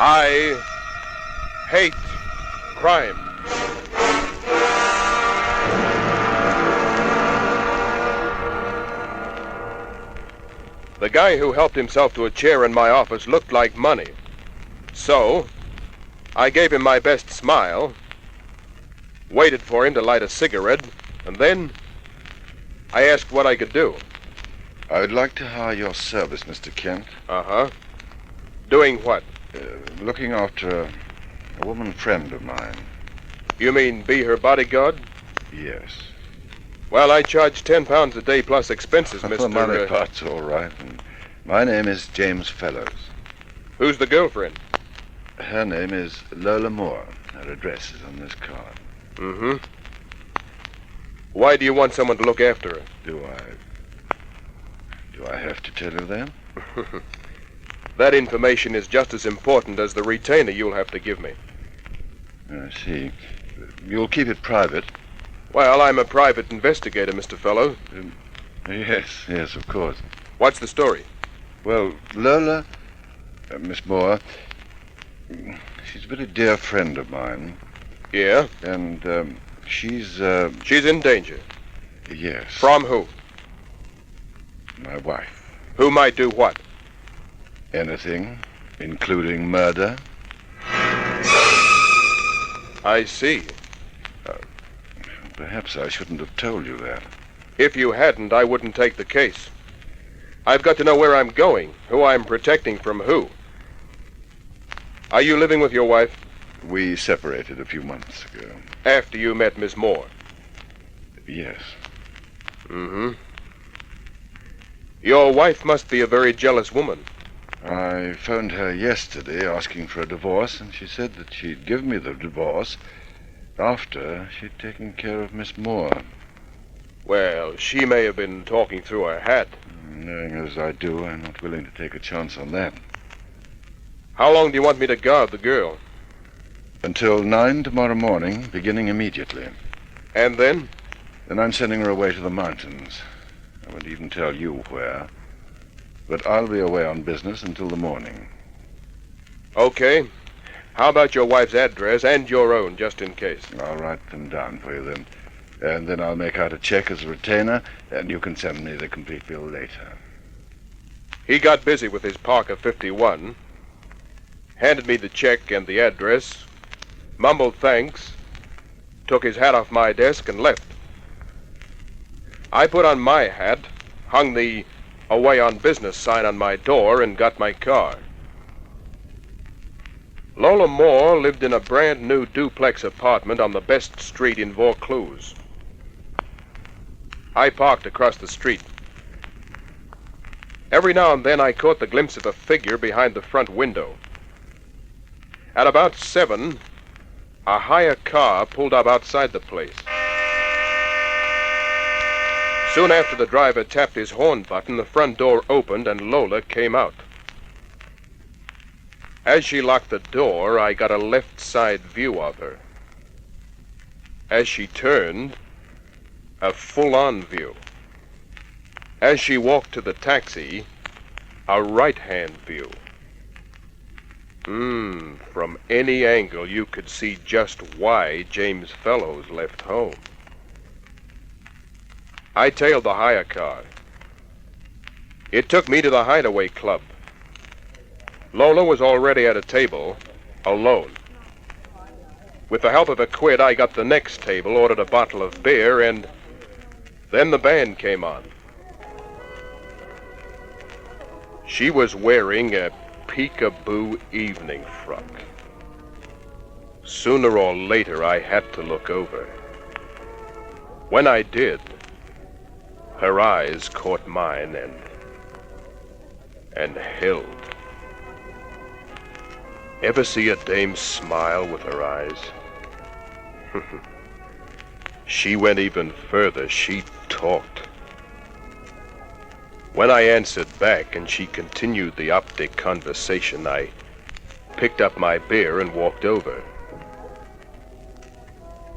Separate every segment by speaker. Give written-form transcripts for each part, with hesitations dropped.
Speaker 1: I hate crime. The guy who helped himself to a chair in my office looked like money. So, I gave him my best smile, waited for him to light a cigarette, and then I asked what I could do.
Speaker 2: I would like to hire your service, Mr. Kent.
Speaker 1: Uh-huh. Doing what?
Speaker 2: Looking after a woman friend of mine.
Speaker 1: You mean be her bodyguard?
Speaker 2: Yes.
Speaker 1: Well, I charge £10 a day plus expenses, Mr.
Speaker 2: The money part's all right. And my name is James Fellows.
Speaker 1: Who's the girlfriend?
Speaker 2: Her name is Lola Moore. Her address is on this card.
Speaker 1: Mm-hmm. Why do you want someone to look after her?
Speaker 2: Do I have to tell you that?
Speaker 1: That information is just as important as the retainer you'll have to give me.
Speaker 2: I see. You'll keep it private?
Speaker 1: Well, I'm a private investigator, Mr. Fellows.
Speaker 2: Yes, of course.
Speaker 1: What's the story?
Speaker 2: Well, Lola, Miss Moore, she's a very dear friend of mine.
Speaker 1: Yeah?
Speaker 2: And, she's
Speaker 1: in danger?
Speaker 2: Yes.
Speaker 1: From who?
Speaker 2: My wife.
Speaker 1: Who might do what?
Speaker 2: Anything, including murder.
Speaker 1: I see.
Speaker 2: Perhaps I shouldn't have told you that.
Speaker 1: If you hadn't, I wouldn't take the case. I've got to know where I'm going, who I'm protecting from who. Are you living with your wife?
Speaker 2: We separated a few months ago.
Speaker 1: After you met Miss Moore?
Speaker 2: Yes.
Speaker 1: Mm-hmm. Your wife must be a very jealous woman.
Speaker 2: I phoned her yesterday asking for a divorce, and she said that she'd give me the divorce after she'd taken care of Miss Moore.
Speaker 1: Well, she may have been talking through her hat.
Speaker 2: Knowing as I do, I'm not willing to take a chance on that.
Speaker 1: How long do you want me to guard the girl?
Speaker 2: Until 9 tomorrow morning, beginning immediately.
Speaker 1: And then?
Speaker 2: Then I'm sending her away to the mountains. I won't even tell you where. But I'll be away on business until the morning.
Speaker 1: Okay. How about your wife's address and your own, just in case?
Speaker 2: I'll write them down for you then. And then I'll make out a check as a retainer, and you can send me the complete bill later.
Speaker 1: He got busy with his Parker 51, handed me the check and the address, mumbled thanks, took his hat off my desk, and left. I put on my hat, hung the "Away on Business" sign on my door, and got my car. Lola Moore lived in a brand new duplex apartment on the best street in Vaucluse. I parked across the street. Every now and then I caught the glimpse of a figure behind the front window. At about 7, a hire car pulled up outside the place. Soon after the driver tapped his horn button, the front door opened and Lola came out. As she locked the door, I got a left side view of her. As she turned, a full-on view. As she walked to the taxi, a right-hand view. From any angle you could see just why James Fellows left home. I tailed the hire car. It took me to the Hideaway Club. Lola was already at a table, alone. With the help of a quid, I got the next table, ordered a bottle of beer, and then the band came on. She was wearing a peekaboo evening frock. Sooner or later, I had to look over. When I did, her eyes caught mine and held. Ever see a dame smile with her eyes? She went even further. She talked. When I answered back and she continued the optic conversation, I picked up my beer and walked over.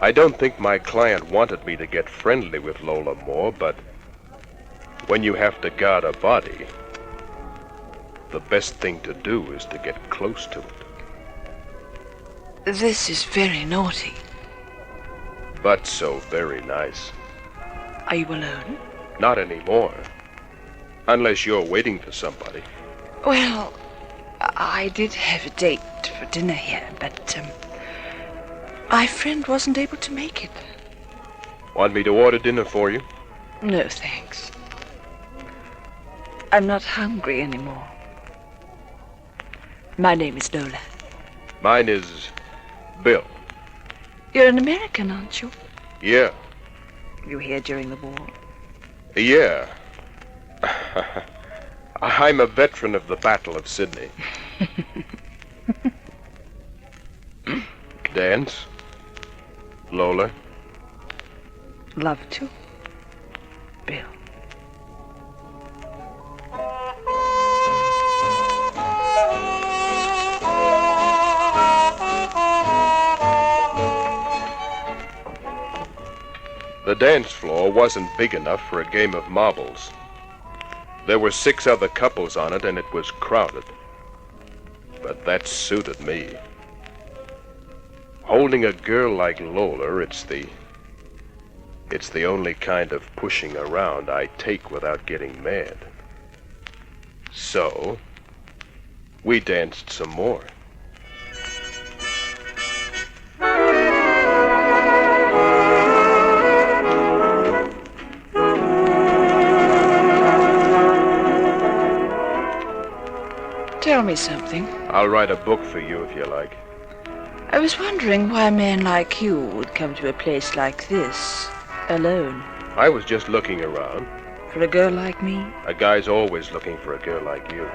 Speaker 1: I don't think my client wanted me to get friendly with Lola Moore, but when you have to guard a body, the best thing to do is to get close to it.
Speaker 3: This is very naughty.
Speaker 1: But so very nice.
Speaker 3: Are you alone?
Speaker 1: Not anymore. Unless you're waiting for somebody.
Speaker 3: Well, I did have a date for dinner here, but my friend wasn't able to make it.
Speaker 1: Want me to order dinner for you?
Speaker 3: No, thanks. I'm not hungry anymore. My name is Lola.
Speaker 1: Mine is Bill.
Speaker 3: You're an American, aren't you?
Speaker 1: Yeah.
Speaker 3: You here during the war?
Speaker 1: Yeah. I'm a veteran of the Battle of Sydney. Dance? Lola?
Speaker 3: Love to. Bill.
Speaker 1: The dance floor wasn't big enough for a game of marbles. There were 6 other couples on it, and it was crowded. But that suited me. Holding a girl like Lola, it's the only kind of pushing around I take without getting mad. So, we danced some more.
Speaker 3: Tell me something.
Speaker 1: I'll write a book for you if you like.
Speaker 3: I was wondering why a man like you would come to a place like this, alone.
Speaker 1: I was just looking around.
Speaker 3: For a girl like me?
Speaker 1: A guy's always looking for a girl like you.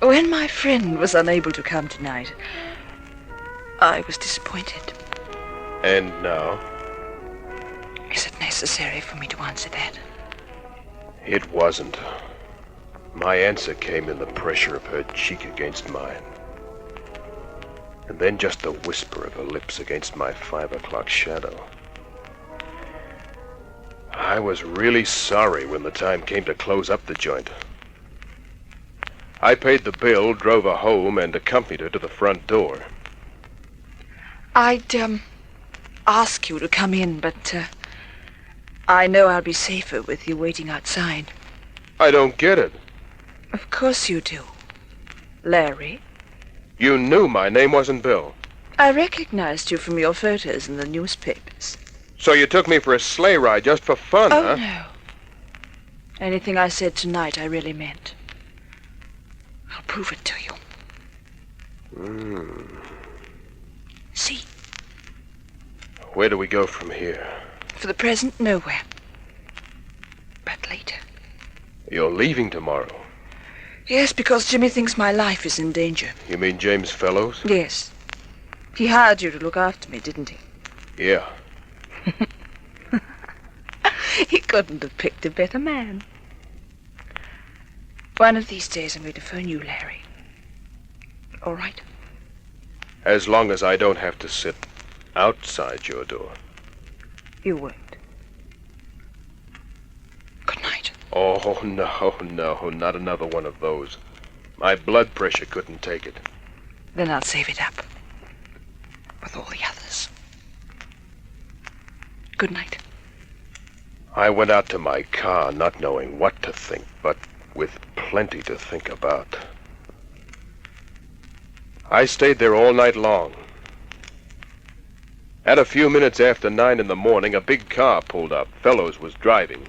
Speaker 3: When my friend was unable to come tonight, I was disappointed.
Speaker 1: And now?
Speaker 3: Is it necessary for me to answer that?
Speaker 1: It wasn't. My answer came in the pressure of her cheek against mine. And then just the whisper of her lips against my 5 o'clock shadow. I was really sorry when the time came to close up the joint. I paid the bill, drove her home, and accompanied her to the front door.
Speaker 3: I'd, ask you to come in, but, I know I'll be safer with you waiting outside.
Speaker 1: I don't get it.
Speaker 3: Of course you do. Larry.
Speaker 1: You knew my name wasn't Bill.
Speaker 3: I recognized you from your photos in the newspapers.
Speaker 1: So you took me for a sleigh ride just for fun, huh?
Speaker 3: Oh, no. Anything I said tonight I really meant. I'll prove it to you. See?
Speaker 1: Where do we go from here?
Speaker 3: For the present, nowhere. But later.
Speaker 1: You're leaving tomorrow.
Speaker 3: Yes, because Jimmy thinks my life is in danger.
Speaker 1: You mean James Fellows?
Speaker 3: Yes. He hired you to look after me, didn't he?
Speaker 1: Yeah.
Speaker 3: He couldn't have picked a better man. One of these days I'm going to phone you, Larry. All right?
Speaker 1: As long as I don't have to sit outside your door.
Speaker 3: You won't. Good night.
Speaker 1: Oh, no, not another one of those. My blood pressure couldn't take it.
Speaker 3: Then I'll save it up. With all the others. Good night.
Speaker 1: I went out to my car not knowing what to think, but with plenty to think about. I stayed there all night long. At a few minutes after 9 in the morning, a big car pulled up. Fellows was driving.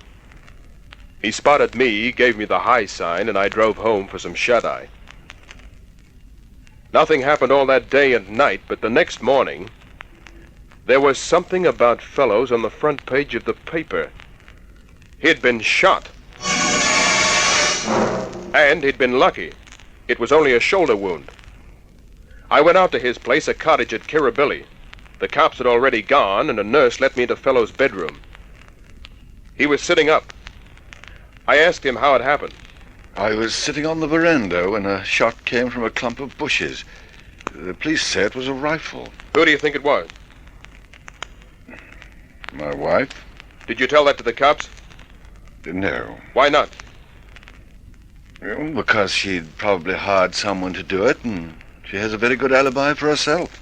Speaker 1: He spotted me, gave me the high sign, and I drove home for some shut-eye. Nothing happened all that day and night, but the next morning, there was something about Fellows on the front page of the paper. He'd been shot. And he'd been lucky. It was only a shoulder wound. I went out to his place, a cottage at Kirribilli. The cops had already gone, and a nurse let me into Fellows' bedroom. He was sitting up. I asked him how it happened.
Speaker 2: I was sitting on the veranda when a shot came from a clump of bushes. The police said it was a rifle.
Speaker 1: Who do you think it was?
Speaker 2: My wife?
Speaker 1: Did you tell that to the cops?
Speaker 2: No.
Speaker 1: Why not?
Speaker 2: Because she'd probably hired someone to do it, and She has a very good alibi for herself.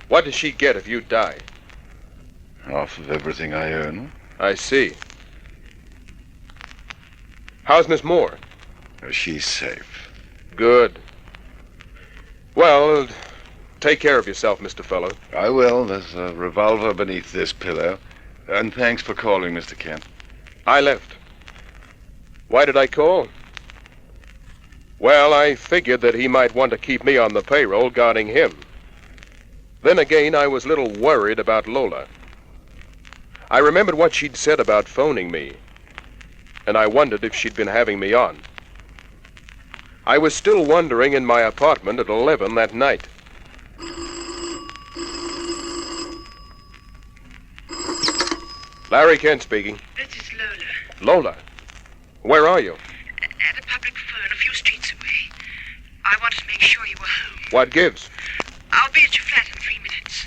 Speaker 1: What does she get if you die?
Speaker 2: Half of everything I own.
Speaker 1: I see. How's Miss Moore?
Speaker 2: She's safe.
Speaker 1: Good. Well, take care of yourself, Mr. Fellows.
Speaker 2: I will. There's a revolver beneath this pillow. And thanks for calling, Mr. Kent.
Speaker 1: I left. Why did I call? Well, I figured that he might want to keep me on the payroll guarding him. Then again, I was a little worried about Lola. I remembered what she'd said about phoning me, and I wondered if she'd been having me on. I was still wondering in my apartment at 11 that night. Larry Kent speaking.
Speaker 3: This is Lola.
Speaker 1: Lola? Where are you?
Speaker 3: At a public phone a few streets away. I wanted to make sure you were home.
Speaker 1: What gives?
Speaker 3: I'll be at your flat in 3 minutes.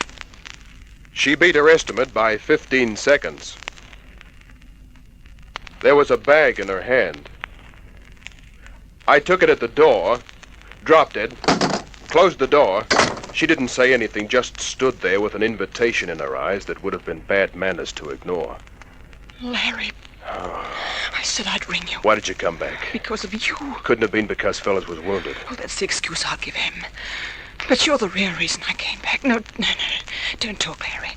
Speaker 1: She beat her estimate by 15 seconds. There was a bag in her hand. I took it at the door, dropped it, closed the door. She didn't say anything, just stood there with an invitation in her eyes that would have been bad manners to ignore.
Speaker 3: Larry, I said I'd ring you.
Speaker 1: Why did you come back?
Speaker 3: Because of you.
Speaker 1: Couldn't have been because Fellows was wounded.
Speaker 3: Well, that's the excuse I'll give him. But you're the real reason I came back. No. Don't talk, Larry.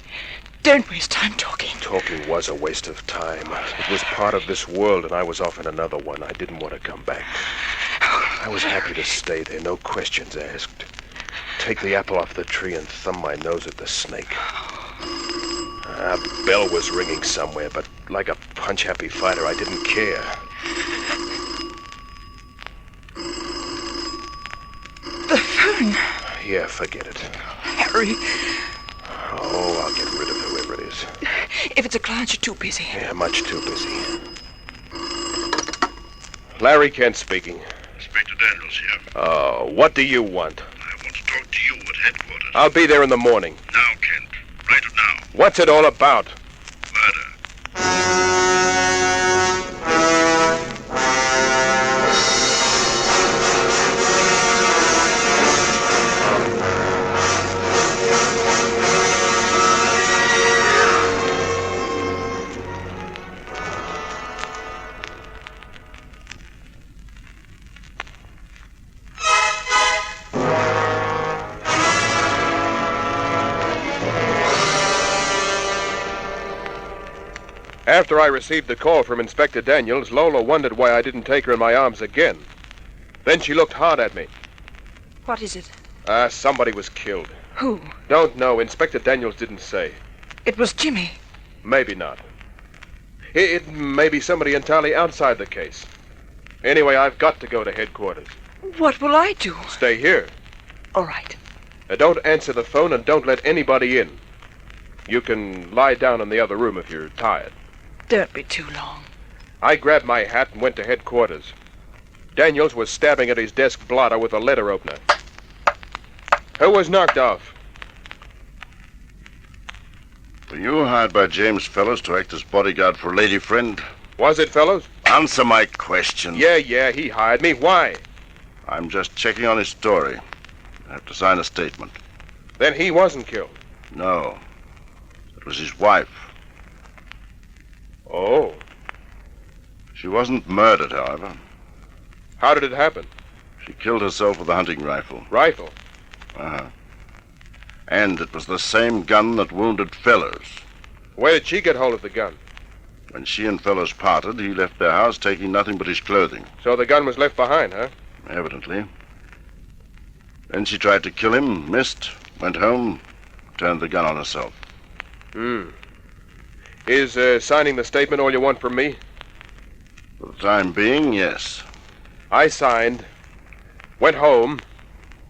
Speaker 3: Don't waste time talking.
Speaker 1: Talking was a waste of time. It was part of this world, and I was off in another one. I didn't want to come back. I was happy to stay there, no questions asked. Take the apple off the tree and thumb my nose at the snake. A bell was ringing somewhere, but like a punch-happy fighter, I didn't care.
Speaker 3: The phone.
Speaker 1: Yeah, forget it.
Speaker 3: Harry.
Speaker 1: Oh, I'll get rid of whoever it is.
Speaker 3: If it's a client, you're too busy.
Speaker 1: Yeah, much too busy. Larry Kent speaking.
Speaker 4: Inspector Daniels here.
Speaker 1: Oh, what do you want?
Speaker 4: I want to talk to you at headquarters.
Speaker 1: I'll be there in the morning.
Speaker 4: Now, Kent. Right now.
Speaker 1: What's it all about?
Speaker 4: Murder.
Speaker 1: After I received the call from Inspector Daniels, Lola wondered why I didn't take her in my arms again. Then she looked hard at me.
Speaker 3: What is it?
Speaker 1: Somebody was killed.
Speaker 3: Who?
Speaker 1: Don't know. Inspector Daniels didn't say.
Speaker 3: It was Jimmy.
Speaker 1: Maybe not. It may be somebody entirely outside the case. Anyway, I've got to go to headquarters.
Speaker 3: What will I do?
Speaker 1: Stay here.
Speaker 3: All right.
Speaker 1: Don't answer the phone and don't let anybody in. You can lie down in the other room if you're tired.
Speaker 3: Don't be too long.
Speaker 1: I grabbed my hat and went to headquarters. Daniels was stabbing at his desk blotter with a letter opener. Who was knocked off?
Speaker 4: Were you hired by James Fellows to act as bodyguard for a lady friend?
Speaker 1: Was it, Fellows?
Speaker 4: Answer my question.
Speaker 1: Yeah, he hired me. Why?
Speaker 4: I'm just checking on his story. I have to sign a statement.
Speaker 1: Then he wasn't killed.
Speaker 4: No. It was his wife.
Speaker 1: Oh.
Speaker 4: She wasn't murdered, however.
Speaker 1: How did it happen?
Speaker 4: She killed herself with a hunting rifle.
Speaker 1: Rifle?
Speaker 4: Uh-huh. And it was the same gun that wounded Fellows.
Speaker 1: Where did she get hold of the gun?
Speaker 4: When she and Fellows parted, he left their house taking nothing but his clothing.
Speaker 1: So the gun was left behind, huh?
Speaker 4: Evidently. Then she tried to kill him, missed, went home, turned the gun on herself.
Speaker 1: Is signing the statement all you want from me?
Speaker 4: For the time being, yes.
Speaker 1: I signed, went home,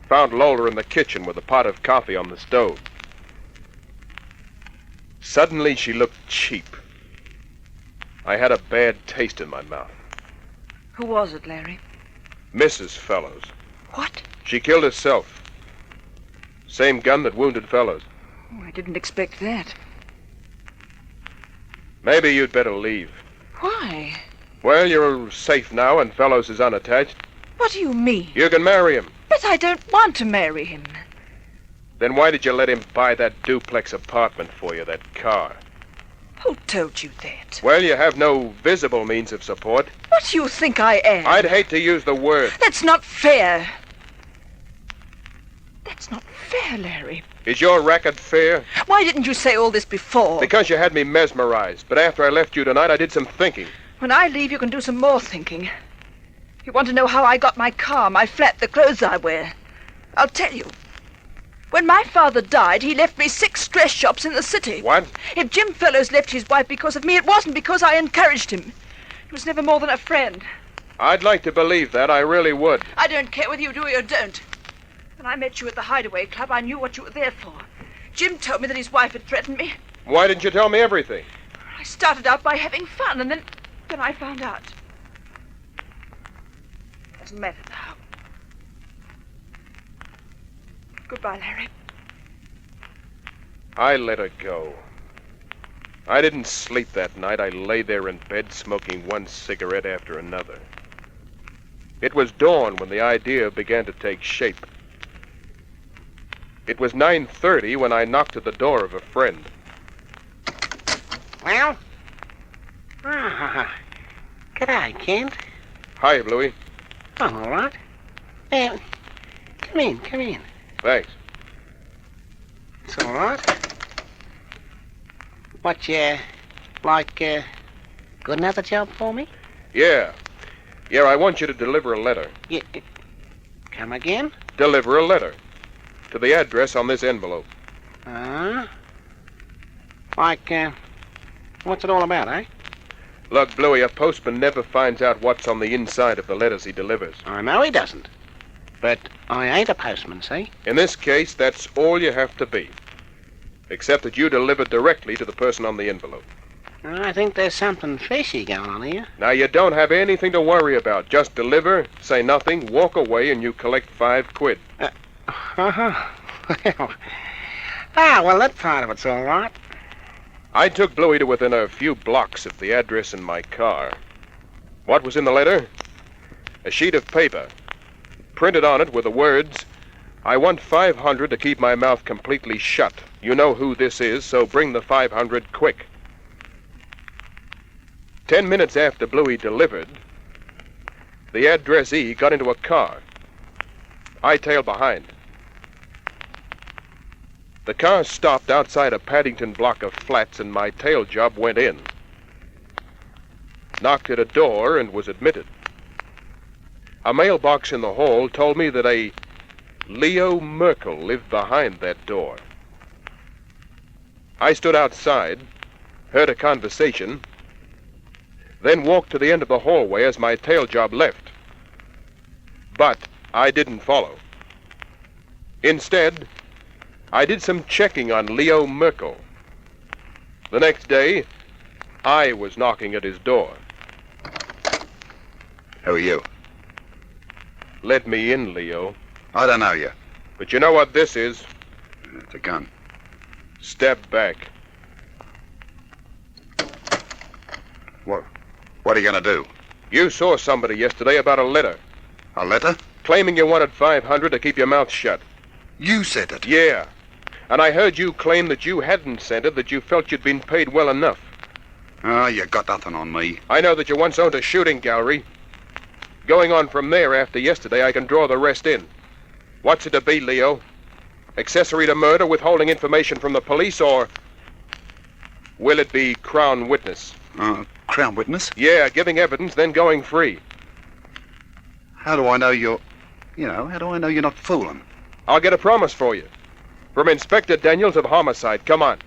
Speaker 1: found Lola in the kitchen with a pot of coffee on the stove. Suddenly she looked cheap. I had a bad taste in my mouth.
Speaker 3: Who was it, Larry?
Speaker 1: Mrs. Fellows.
Speaker 3: What?
Speaker 1: She killed herself. Same gun that wounded Fellows.
Speaker 3: Oh, I didn't expect that.
Speaker 1: Maybe you'd better leave.
Speaker 3: Why?
Speaker 1: Well, you're safe now and Fellows is unattached.
Speaker 3: What do you mean?
Speaker 1: You can marry him.
Speaker 3: But I don't want to marry him.
Speaker 1: Then why did you let him buy that duplex apartment for you, that car?
Speaker 3: Who told you that?
Speaker 1: Well, you have no visible means of support.
Speaker 3: What do you think I am?
Speaker 1: I'd hate to use the word.
Speaker 3: That's not fair. That's not fair, Larry.
Speaker 1: Is your racket fair?
Speaker 3: Why didn't you say all this before?
Speaker 1: Because you had me mesmerized. But after I left you tonight, I did some thinking.
Speaker 3: When I leave, you can do some more thinking. You want to know how I got my car, my flat, the clothes I wear. I'll tell you. When my father died, he left me 6 dress shops in the city.
Speaker 1: What?
Speaker 3: If Jim Fellows left his wife because of me, it wasn't because I encouraged him. He was never more than a friend.
Speaker 1: I'd like to believe that. I really would.
Speaker 3: I don't care whether you do or don't. When I met you at the Hideaway Club, I knew what you were there for. Jim told me that his wife had threatened me.
Speaker 1: Why didn't you tell me everything?
Speaker 3: I started out by having fun, and then I found out. Doesn't matter now. Goodbye, Larry.
Speaker 1: I let her go. I didn't sleep that night. I lay there in bed smoking one cigarette after another. It was dawn when the idea began to take shape. It was 9:30 when I knocked at the door of a friend.
Speaker 5: Well? G'day, Kent.
Speaker 1: Hi, Bluey.
Speaker 5: I'm all right. Come in.
Speaker 1: Thanks.
Speaker 5: It's all right. What, good another job for me?
Speaker 1: Yeah, I want you to deliver a letter.
Speaker 5: Yeah. Come again?
Speaker 1: Deliver a letter. To the address on this envelope.
Speaker 5: What's it all about, eh?
Speaker 1: Look, Bluey, a postman never finds out what's on the inside of the letters he delivers.
Speaker 5: I know he doesn't. But I ain't a postman, see?
Speaker 1: In this case, that's all you have to be. Except that you deliver directly to the person on the envelope.
Speaker 5: I think there's something fishy going on here.
Speaker 1: Now, you don't have anything to worry about. Just deliver, say nothing, walk away, and you collect £5.
Speaker 5: Well, that part of it's all right.
Speaker 1: I took Bluey to within a few blocks of the address in my car. What was in the letter? A sheet of paper. Printed on it were the words, "I want 500 to keep my mouth completely shut. You know who this is, so bring the 500 quick." 10 minutes after Bluey delivered, the addressee got into a car. I tailed behind. The car stopped outside a Paddington block of flats, and my tail job went in. Knocked at a door and was admitted. A mailbox in the hall told me that a Leo Merkel lived behind that door. I stood outside, heard a conversation, then walked to the end of the hallway as my tail job left. But I didn't follow. Instead, I did some checking on Leo Merkel. The next day, I was knocking at his door.
Speaker 2: Who are you?
Speaker 1: Let me in, Leo.
Speaker 2: I don't know you.
Speaker 1: But you know what this is?
Speaker 2: It's a gun.
Speaker 1: Step back.
Speaker 2: What are you going to do?
Speaker 1: You saw somebody yesterday about a letter,
Speaker 2: A letter?
Speaker 1: claiming you wanted 500 to keep your mouth shut.
Speaker 2: You said it.
Speaker 1: Yeah. And I heard you claim that you hadn't sent it, that you felt you'd been paid well enough.
Speaker 2: Oh, you got nothing on me.
Speaker 1: I know that you once owned a shooting gallery. Going on from there after yesterday, I can draw the rest in. What's it to be, Leo? Accessory to murder, withholding information from the police, or will it be Crown witness?
Speaker 2: Crown witness?
Speaker 1: Yeah, giving evidence, then going free.
Speaker 2: How do I know you're... how do I know you're not fooling?
Speaker 1: I'll get a promise for you. From Inspector Daniels of Homicide. Come on.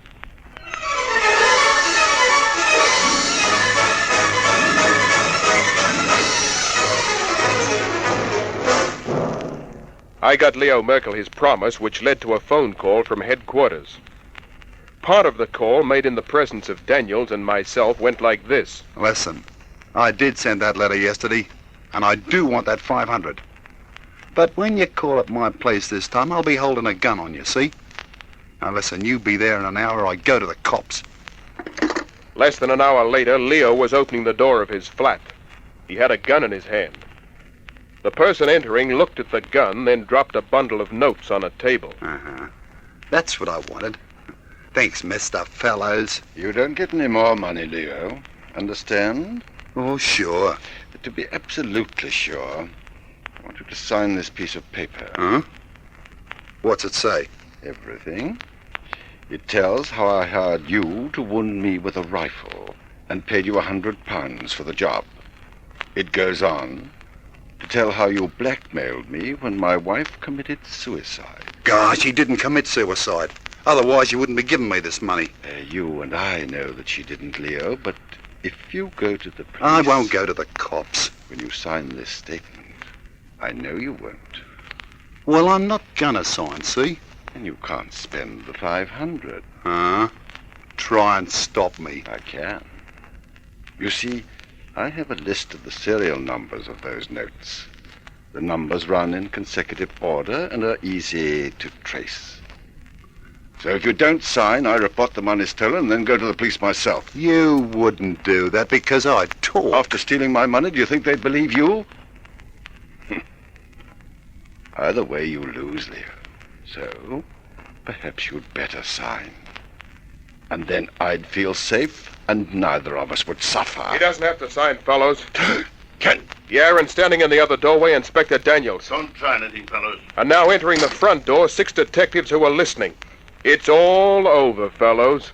Speaker 1: I got Leo Merkel his promise, which led to a phone call from headquarters. Part of the call, made in the presence of Daniels and myself, went like this.
Speaker 2: Listen, I did send that letter yesterday, and I do want that 500. But when you call at my place this time, I'll be holding a gun on you, see? Now listen, you be there in an hour or I go to the cops.
Speaker 1: Less than an hour later, Leo was opening the door of his flat. He had a gun in his hand. The person entering looked at the gun, then dropped a bundle of notes on a table.
Speaker 2: Uh-huh. That's what I wanted. Thanks, Mr. Fellows.
Speaker 4: You don't get any more money, Leo. Understand?
Speaker 2: Oh, sure.
Speaker 4: But to be absolutely sure, I want you to sign this piece of paper.
Speaker 2: Huh? What's it say?
Speaker 4: Everything. It tells how I hired you to wound me with a rifle and paid you £100 for the job. It goes on to tell how you blackmailed me when my wife committed suicide.
Speaker 2: Gosh, she didn't commit suicide. Otherwise, you wouldn't be giving me this money.
Speaker 4: You and I know that she didn't, Leo, but if you go to the police...
Speaker 2: I won't go to the cops.
Speaker 4: When you sign this statement, I know you won't.
Speaker 2: Well, I'm not gonna sign, see?
Speaker 4: And you can't spend the 500.
Speaker 2: Huh? Try and stop me.
Speaker 4: I can. You see, I have a list of the serial numbers of those notes. The numbers run in consecutive order and are easy to trace. So if you don't sign, I report the money stolen and then go to the police myself.
Speaker 2: You wouldn't do that because I'd talk.
Speaker 4: After stealing my money, do you think they'd believe you? Either way, you lose, Leo. So, perhaps you'd better sign. And then I'd feel safe, and neither of us would suffer.
Speaker 1: He doesn't have to sign, fellows.
Speaker 4: Ken!
Speaker 1: Yeah, and standing in the other doorway, Inspector Daniels.
Speaker 4: Don't try anything, fellows.
Speaker 1: And now entering the front door, 6 detectives who are listening. It's all over, fellows.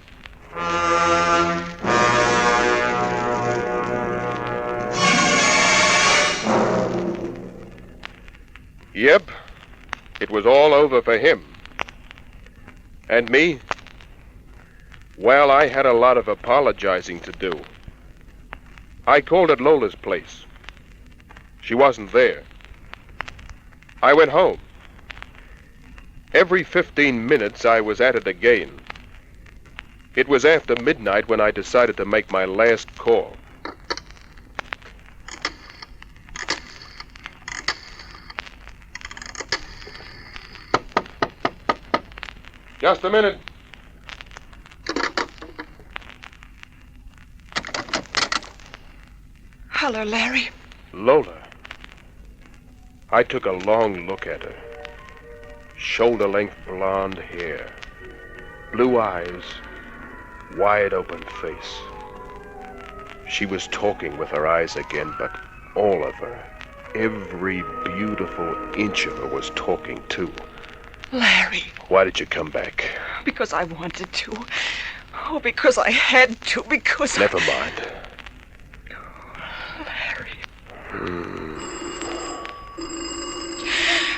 Speaker 1: Yep, it was all over for him. And me? Well, I had a lot of apologizing to do. I called at Lola's place. She wasn't there. I went home. Every 15 minutes, I was at it again. It was after midnight when I decided to make my last call. Just a minute.
Speaker 3: Hello, Larry.
Speaker 1: Lola. I took a long look at her. Shoulder-length blonde hair. Blue eyes. Wide open face. She was talking with her eyes again, but all of her, every beautiful inch of her was talking too.
Speaker 3: Larry.
Speaker 1: Why did you come back?
Speaker 3: Because I wanted to. Oh, because I had to. Because
Speaker 1: Never mind.
Speaker 3: Larry.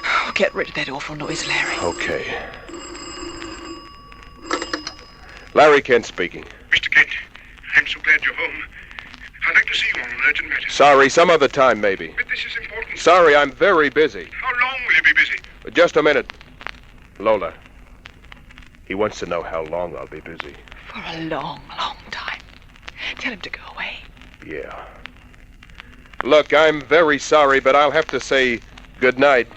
Speaker 3: Oh, get rid of that awful noise, Larry.
Speaker 1: Okay. Larry Kent speaking.
Speaker 6: Mr. Kent, I'm so glad you're home. I'd like to see you on an urgent matter.
Speaker 1: Sorry, some other time maybe.
Speaker 6: But this is important.
Speaker 1: Sorry, I'm very busy.
Speaker 6: How long will you be busy?
Speaker 1: Just a minute. Lola. He wants to know how long I'll be busy.
Speaker 3: For a long, long time. Tell him to go away.
Speaker 1: Yeah. Look, I'm very sorry, but I'll have to say good night.